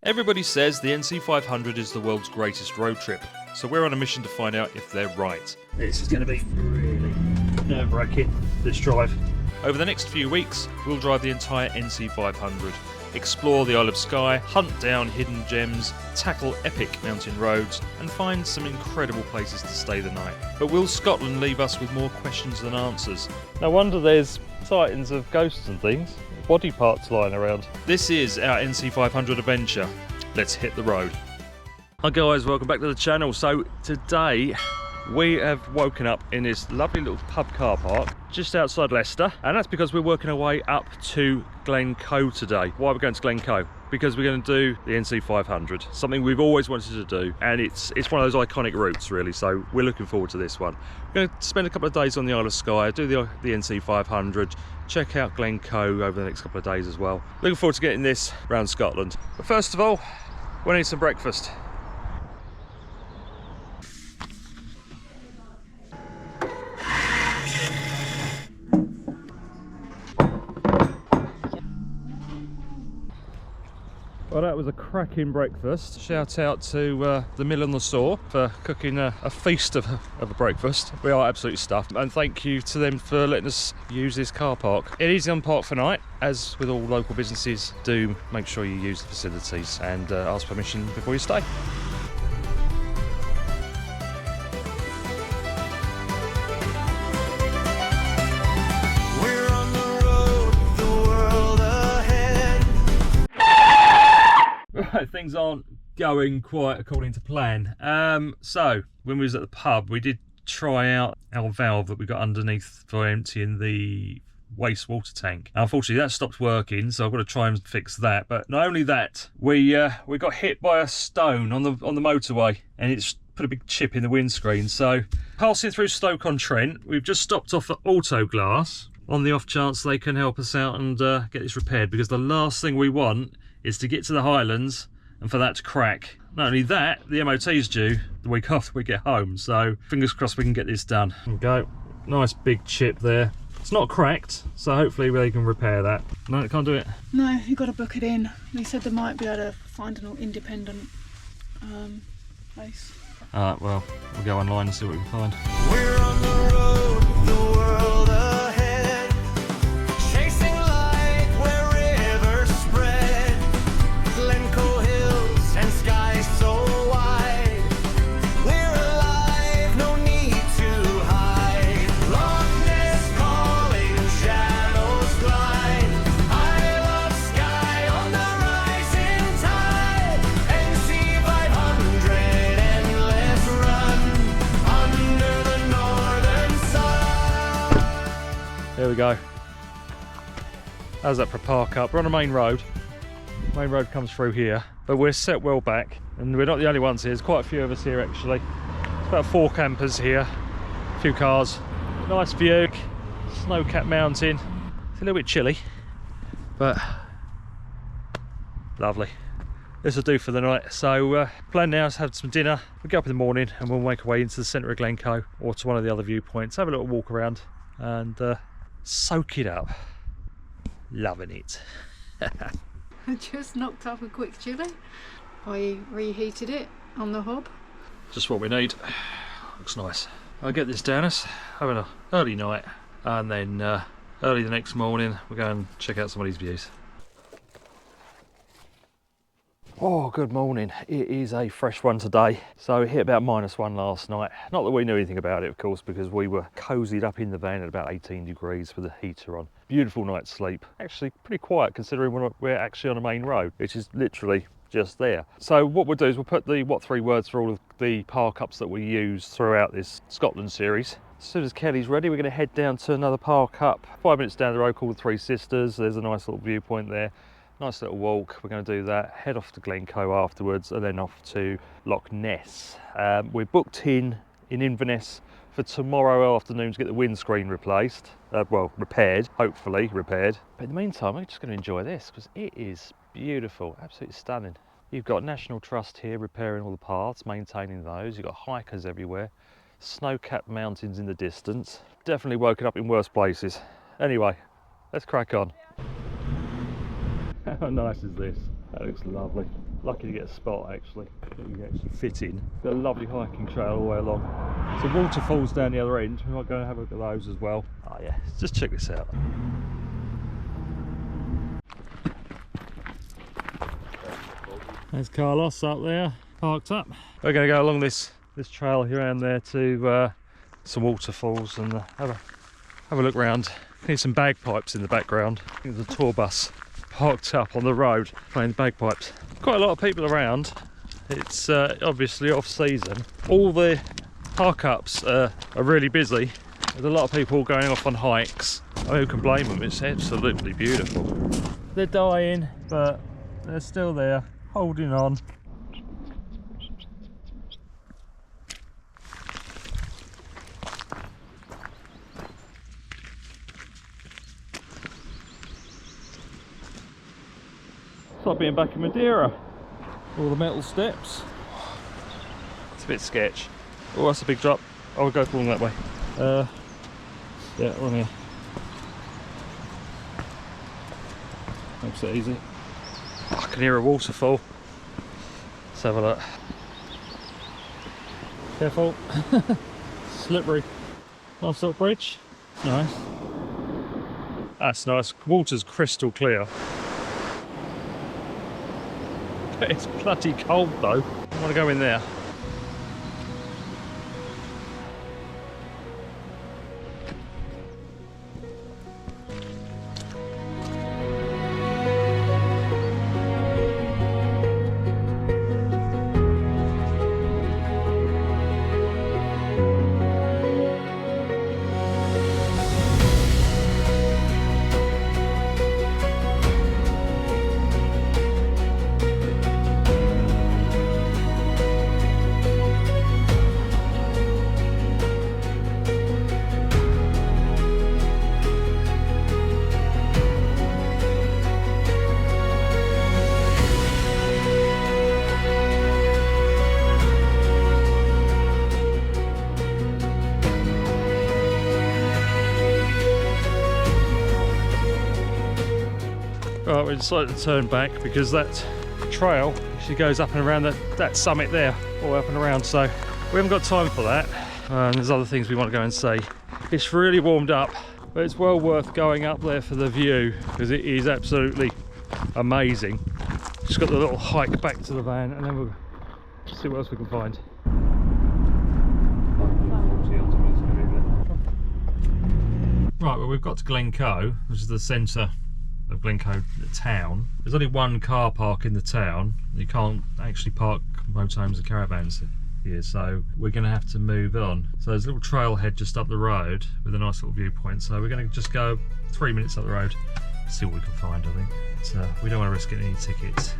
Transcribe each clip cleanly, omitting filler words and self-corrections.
Everybody says the NC500 is the world's greatest road trip, so we're on a mission to find out if they're right. This is going to be really nerve-wracking, this drive. Over the next few weeks, we'll drive the entire NC500, explore the Isle of Skye, hunt down hidden gems, tackle epic mountain roads, and find some incredible places to stay the night. But will Scotland leave us with more questions than answers? No wonder there's sightings of ghosts and things, body parts lying around. This is our NC500 adventure. Let's hit the road. Hi guys, welcome back to the channel. So today we have woken up in this lovely little pub car park just outside Leicester, and that's because we're working our way up to Glencoe today. Why are we going to Glencoe? Because we're going to do the NC500, something we've always wanted to do, and it's one of those iconic routes really, so we're looking forward to this one. We're going to spend a couple of days on the Isle of Skye, do the NC500, check out Glencoe over the next couple of days as well. Looking forward to getting this around Scotland. But first of all, we need some breakfast. Well, that was a cracking breakfast. Shout out to the Mill on the Saw for cooking a feast of a breakfast. We are absolutely stuffed, and thank you to them for letting us use this car park. It is on park for night, as with all local businesses. Do make sure you use the facilities and ask permission before you stay. Things aren't going quite according to plan. So when we was at the pub, we did try out our valve that we got underneath for emptying the wastewater tank. Unfortunately that stopped working, so I've got to try and fix that. But not only that, we got hit by a stone on the motorway, and it's put a big chip in the windscreen. So passing through Stoke-on-Trent, we've just stopped off at Auto Glass on the off chance they can help us out and get this repaired, because the last thing we want is to get to the Highlands and for that to crack. Not only that, the MOT is due the week after we get home, so fingers crossed we can get this done. There we go, nice big chip there. It's not cracked, so hopefully they can repair that. No, it can't do it. No, you've got to book it in. They said they might be able to find an independent place. Alright, well, we'll go online and see what we can find. We're on the road, the world ahead, chasing light where rivers spread, Glencoe hills and skies so wide. We're alive, no need to hide. Loch Ness calling, shadows glide. Isle of Skye on the rising tide. NC500, endless run under the northern sun. There we go. How's that for park up? We're on a main road. Main road comes through here, but we're set well back, and we're not the only ones here. There's quite a few of us here actually. It's about 4 campers here, a few cars. Nice view, snow-capped mountain. It's a little bit chilly, but lovely. This will do for the night. So plan now is to have some dinner. We'll get up in the morning and we'll make our way into the centre of Glencoe or to one of the other viewpoints, have a little walk around and soak it up. Loving it. I just knocked up a quick chilli. I reheated it on the hob. Just what we need. Looks nice. I'll get this down us, having an early night, and then early the next morning we'll go and check out some of these views. Oh, good morning. It is a fresh one today. So it hit about -1 last night. Not that we knew anything about it, of course, because we were cozied up in the van at about 18 degrees with the heater on. Beautiful night's sleep. Actually pretty quiet considering we're actually on a main road, which is literally just there. So what we'll do is we'll put the what 3 words for all of the park ups that we use throughout this Scotland series. As soon as Kelly's ready, we're going to head down to another park up 5 minutes down the road called the Three Sisters. There's a nice little viewpoint there. Nice little walk. We're going to do that, head off to Glencoe afterwards, and then off to Loch Ness. We're booked in Inverness for tomorrow afternoon to get the windscreen replaced. Well, repaired, hopefully repaired. But in the meantime, we're just going to enjoy this because it is beautiful, absolutely stunning. You've got National Trust here repairing all the paths, maintaining those. You've got hikers everywhere, snow-capped mountains in the distance. Definitely woken up in worse places. Anyway, let's crack on. How nice is this? That looks lovely. Lucky to get a spot actually that you can actually fit in. Got a lovely hiking trail all the way along. Some waterfalls down the other end. We might go and have a look at those as well. Oh yeah, just check this out. There's Carlos up there, parked up. We're going to go along this trail here and there to some waterfalls and have a look round. Need some bagpipes in the background. I think there's a tour bus parked up on the road playing the bagpipes. Quite a lot of people around. It's obviously off season. All the park ups are really busy. There's a lot of people going off on hikes. I mean, who can blame them? It's absolutely beautiful. They're dying, but they're still there, holding on. It's like being back in Madeira. All the metal steps. It's a bit sketch. Oh, that's a big drop. I'll go along that way. Yeah, on here. Makes it easy. I can hear a waterfall. Let's have a look. Careful. Slippery. Nice little bridge. Nice. That's nice. Water's crystal clear. It's bloody cold though. I want to go in there. Right, we decided to turn back because that trail actually goes up and around that summit there, all up and around, so we haven't got time for that. And there's other things we want to go and see. It's really warmed up, but it's well worth going up there for the view because it is absolutely amazing. Just got the little hike back to the van and then we'll see what else we can find. Right, well, we've got to Glencoe, which is the centre of Glencoe town. There's only one car park in the town. You can't actually park motorhomes and caravans here, so we're going to have to move on. So there's a little trailhead just up the road with a nice little viewpoint, so we're going to just go 3 minutes up the road, see what we can find, I think. So we don't want to risk getting any tickets.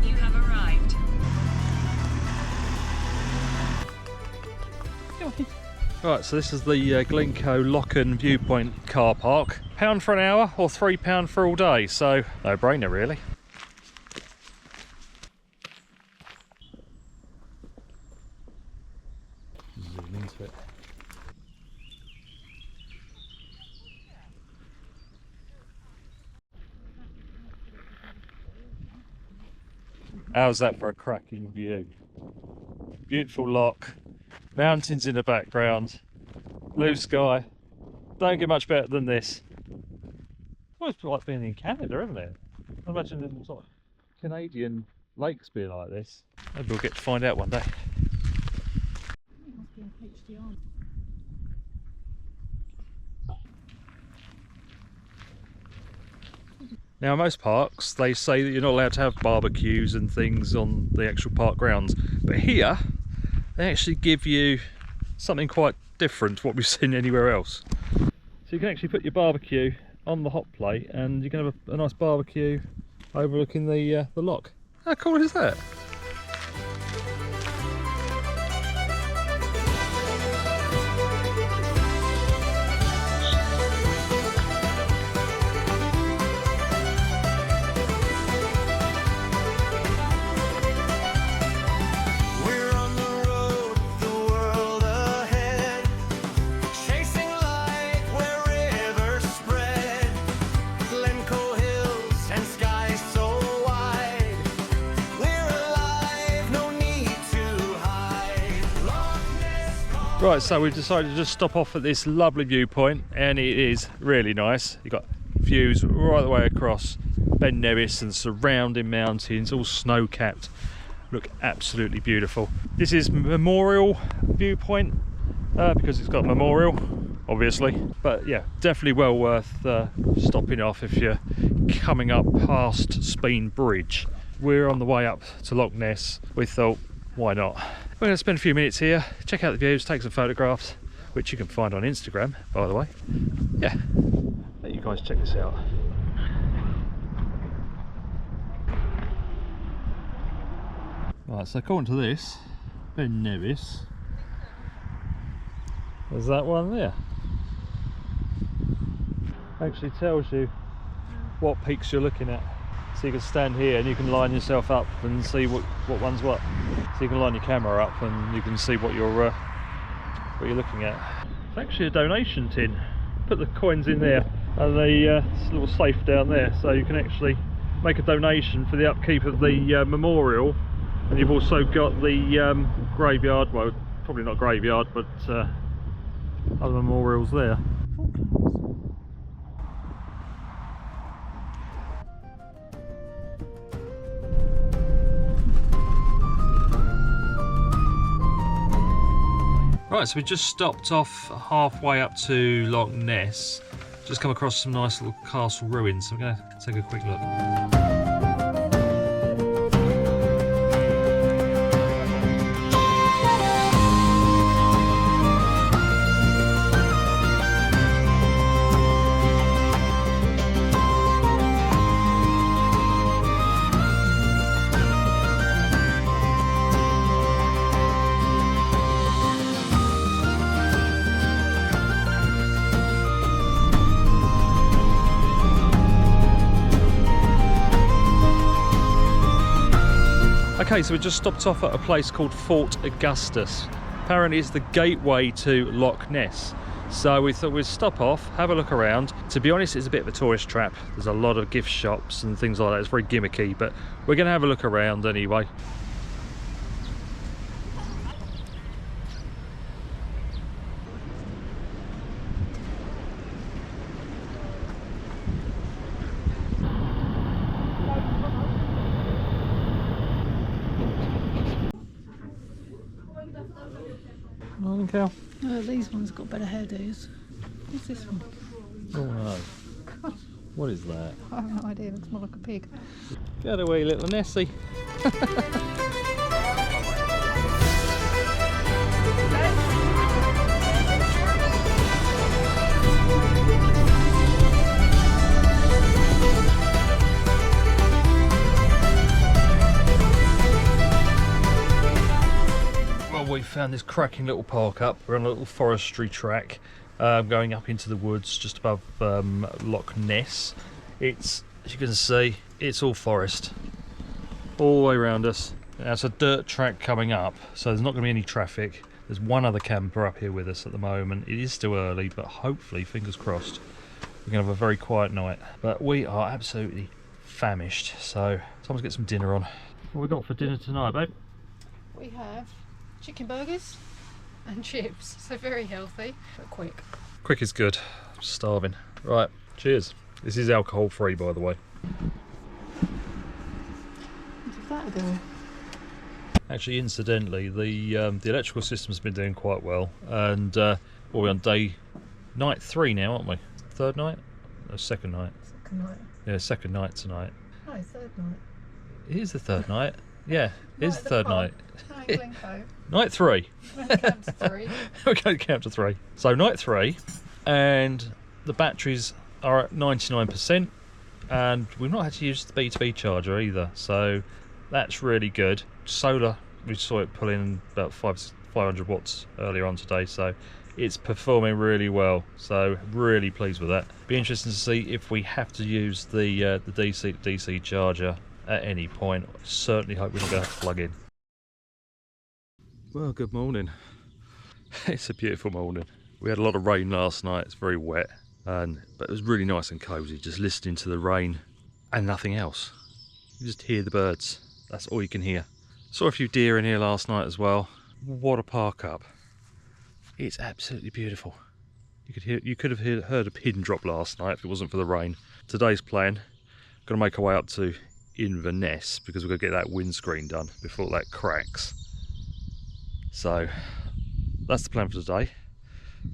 You have arrived. Right, so this is the Glencoe Loch-an Viewpoint car park. £1 for an hour or £3 for all day, so no brainer really. Zoom into it. How's that for a cracking view? Beautiful loch. Mountains in the background, blue sky. Don't get much better than this. Well, it's like being in Canada, isn't it? I imagine there's sort of Canadian lakes be like this. Maybe we'll get to find out one day. Now, most parks, they say that you're not allowed to have barbecues and things on the actual park grounds, but here they actually give you something quite different to what we've seen anywhere else. So you can actually put your barbecue on the hot plate and you can have a nice barbecue overlooking the loch. How cool is that? We're on the road, the world ahead, chasing light where rivers spread, Glencoe hills and skies. Right, so we've decided to just stop off at this lovely viewpoint, and it is really nice. You've got views right the way across Ben Nevis and surrounding mountains, all snow-capped. Look absolutely beautiful. This is Memorial Viewpoint because it's got memorial, obviously. But yeah, definitely well worth stopping off if you're coming up past Speen Bridge. We're on the way up to Loch Ness. We thought, why not? We're going to spend a few minutes here, check out the views, take some photographs, which you can find on Instagram, by the way. Yeah, let you guys check this out. Right, so according to this, Ben Nevis, there's that one there. Actually tells you what peaks you're looking at. So you can stand here and you can line yourself up and see what one's what. So you can line your camera up and you can see what you're looking at. It's actually a donation tin. Put the coins in there and the little safe down there, so you can actually make a donation for the upkeep of the memorial. And you've also got the graveyard, well, probably not graveyard, but other memorials there. Right, so we just stopped off halfway up to Loch Ness. Just come across some nice little castle ruins, so we're going to take a quick look. Okay, so we just stopped off at a place called Fort Augustus. Apparently it's the gateway to Loch Ness. So we thought we'd stop off, have a look around. To be honest, it's a bit of a tourist trap. There's a lot of gift shops and things like that. It's very gimmicky, but we're going to have a look around anyway. Morning, Cal. These ones got better hairdos. What's this one? Oh no. What is that? I have no idea, it looks more like a pig. Get away, little Nessie. We found this cracking little park up. We're on a little forestry track going up into the woods just above Loch Ness. It's, as you can see, it's all forest all the way around us. Now it's a dirt track coming up, so there's not going to be any traffic. There's one other camper up here with us at the moment. It is still early, but hopefully, fingers crossed, we're going to have a very quiet night. But we are absolutely famished, so time to get some dinner on. What have we got for dinner tonight, babe? We have chicken burgers and chips, so very healthy but quick. Quick is good. I'm starving. Right, cheers. This is alcohol free, by the way. What did that do? Actually, incidentally, the electrical system's been doing quite well, and well, we're on night 3 now, aren't we? Third night? No, second night. Second night. Yeah, second night tonight. No, third night. It is the third night. Yeah, it is the third night. No, in Glencoe. Night 3. We're going to count to 3. We're going to count to 3. So night 3, and the batteries are at 99%, and we've not had to use the B2B charger either, so that's really good. Solar, we saw it pull in about 500 watts earlier on today, so it's performing really well, so really pleased with that. Be interesting to see if we have to use the DC to DC charger at any point. Certainly hope we're not going to have to plug in. Well, good morning. It's a beautiful morning. We had a lot of rain last night. It's very wet, but it was really nice and cosy, just listening to the rain and nothing else. You just hear the birds. That's all you can hear. Saw a few deer in here last night as well. What a park up. It's absolutely beautiful. You could have heard a pin drop last night if it wasn't for the rain. Today's plan, going to make our way up to Inverness because we're going to get that windscreen done before that cracks. So that's the plan for today.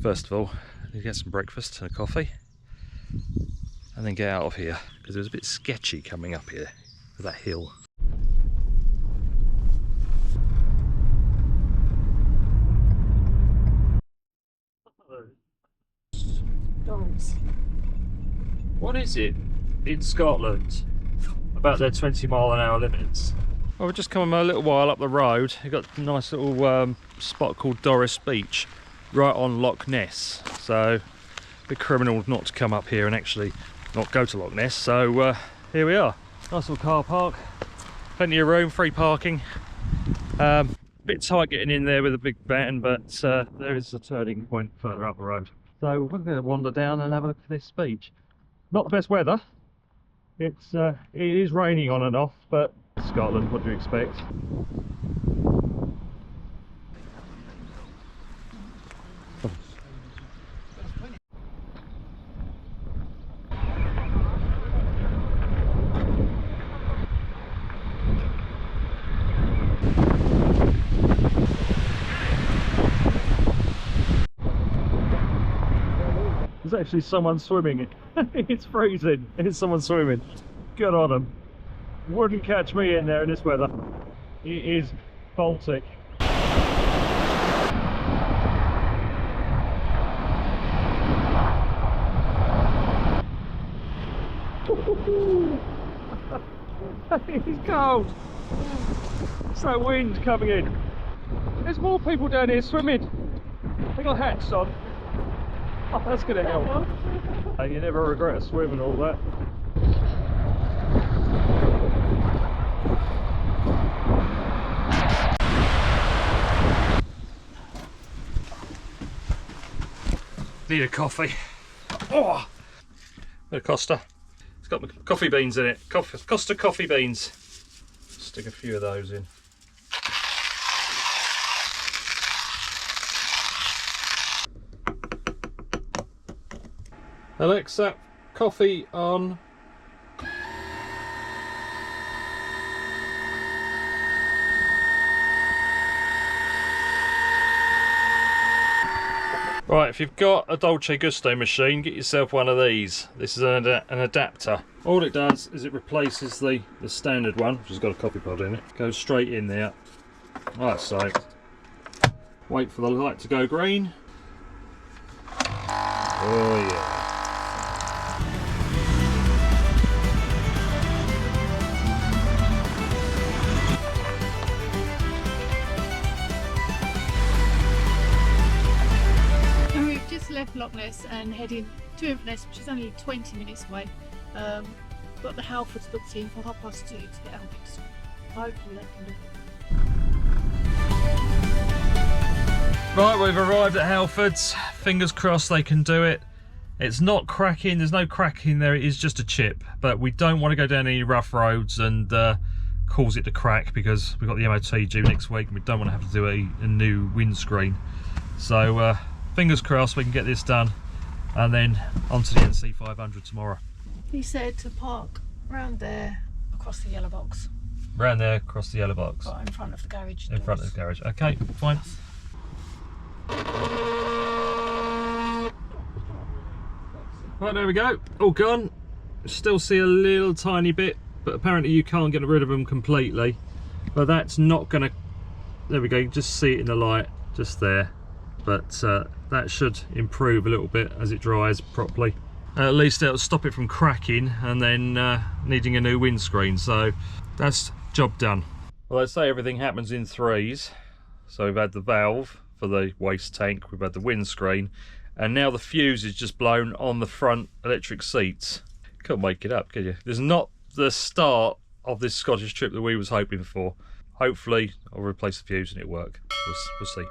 First of all, I need to get some breakfast and a coffee and then get out of here because it was a bit sketchy coming up here with that hill. Dores. What is it in Scotland about their 20-mile-an-hour limits? Well, we've just come a little while up the road. We've got a nice little spot called Dores Beach right on Loch Ness. So a bit criminal not to come up here and actually not go to Loch Ness. So here we are. Nice little car park. Plenty of room, free parking. Bit tight getting in there with a big van, but there is a turning point further up the road. So we're going to wander down and have a look at this beach. Not the best weather. It is raining on and off, but Scotland, what do you expect? There's actually someone swimming. It's freezing. There's someone swimming. Good on them. Wouldn't catch me in there in this weather. It is Baltic. It's cold. It's that wind coming in. There's more people down here swimming. They got hats on. Oh, that's going to help. You never regret a swim and all that. Need a coffee. Oh, bit of Costa. It's got coffee beans in it. Costa coffee beans. Stick a few of those in. Alexa, coffee on. Right, if you've got a Dolce Gusto machine, get yourself one of these. This is an adapter. All it does is it replaces the standard one, which has got a coffee pod in it. Goes straight in there, like so. Wait for the light to go green. Oh yeah. Left Loch Ness and heading to Inverness, which is only 20 minutes away. Got the Halfords booked in for 2:30 to get out next. Hopefully they can do it. Right, we've arrived at Halfords. Fingers crossed they can do it. It's not cracking, there's no cracking there, it is just a chip. But we don't want to go down any rough roads and cause it to crack because we've got the MOT due next week and we don't want to have to do a new windscreen. So fingers crossed we can get this done and then onto the NC500 tomorrow. He said to park round there across the yellow box. Round there across the yellow box. Right in front of the garage. In front of the garage. Okay, fine. Right, there we go. All gone. Still see a little tiny bit, but apparently you can't get rid of them completely. But that's not going to... There we go, you can just see it in the light, just there. But that should improve a little bit as it dries properly. At least it'll stop it from cracking and then needing a new windscreen. So that's job done. Well, they say everything happens in threes. So we've had the valve for the waste tank, we've had the windscreen, and now the fuse is just blown on the front electric seats. Couldn't make it up, could you? There's not the start of this Scottish trip that we was hoping for. Hopefully I'll replace the fuse and it'll work. We'll see.